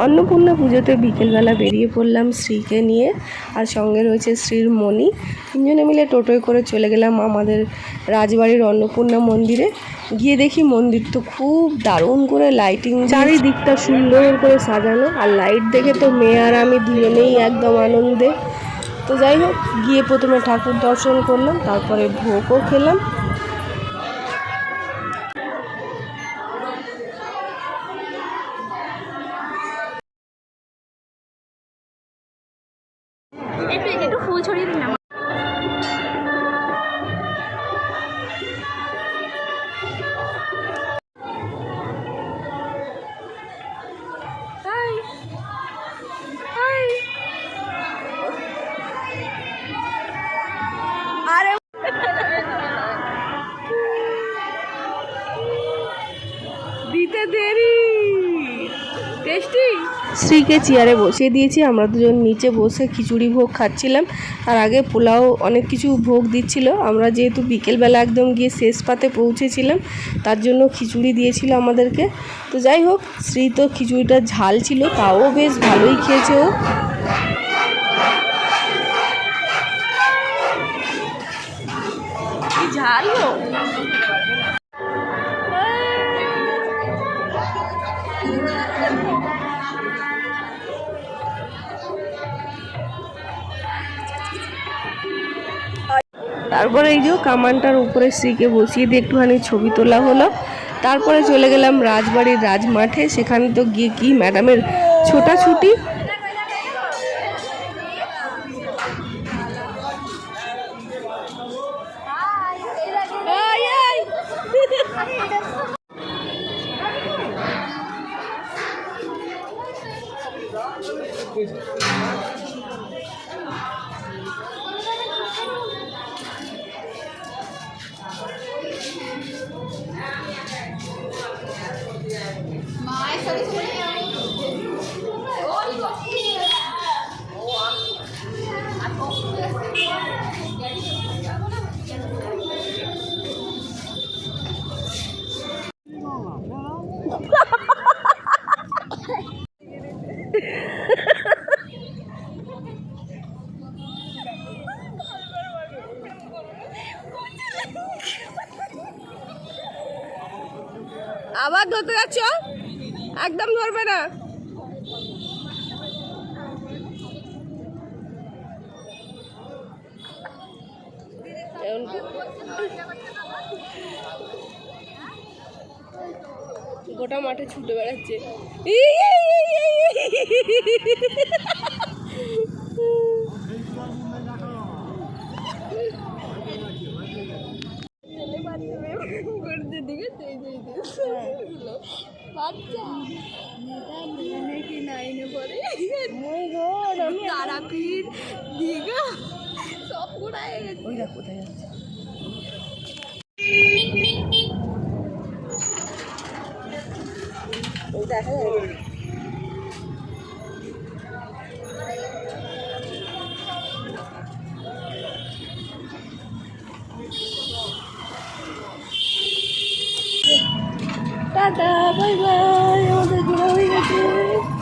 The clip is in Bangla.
অন্নপূর্ণা পুজোতে বিকেলবেলা বেরিয়ে পড়লাম শ্রীকে নিয়ে, আর সঙ্গে রয়েছে শ্রীর মণি। তিনজনে মিলে টোটোয় করে চলে গেলাম আমাদের রাজবাড়ির অন্নপূর্ণা মন্দিরে। গিয়ে দেখি মন্দির তো খুব দারুণ করে লাইটিং, চারিদিকটা সুন্দর করে সাজানো, আর লাইট দেখে তো মেয়ে আর আমি দুজনেই একদম আনন্দে। তো যাই হোক, গিয়ে প্রথমে ঠাকুর দর্শন করলাম, তারপরে ভোগও খেলাম। একটু ফুল ছড়িয়ে দিন না। দিতে দেরি, টেস্টি। শ্রীকে চেয়ারে বসিয়ে দিয়েছি, আমরা দুজন নিচে বসে খিচুড়ি ভোগ খাচ্ছিলাম। তার আগে পোলাও অনেক কিছু ভোগ দিচ্ছিল। আমরা যেহেতু বিকেলবেলা একদম গিয়ে শেষ পাতে পৌঁছেছিলাম, তার জন্য খিচুড়ি দিয়েছিল আমাদেরকে। তো যাই হোক, শ্রী তো খিচুড়িটা ঝাল ছিল, তাও বেশ ভালোই খেয়েছে ও। ঝাল তারপরে এই যে কামানটার উপরে শ্রীকে বসিয়ে দিয়ে একটুখানি ছবি তোলা হলো। তারপরে চলে গেলাম রাজবাড়ির রাজমাঠে। সেখানে তো গিয়ে কি ম্যাডামের ছোটাছুটি। আবার ধরতে যাচ্ছ, একদম ধরবে না। গোটা মাঠে ছুটে বেড়াচ্ছে। তারাপীঠ, দীঘা সব ঘোরায় গেছে। ওই দেখ কোথায় যাচ্ছে। ওই দেখা যায়। টাটা, বাই বাই, আমাদের ঘোরা হয়ে গেছে।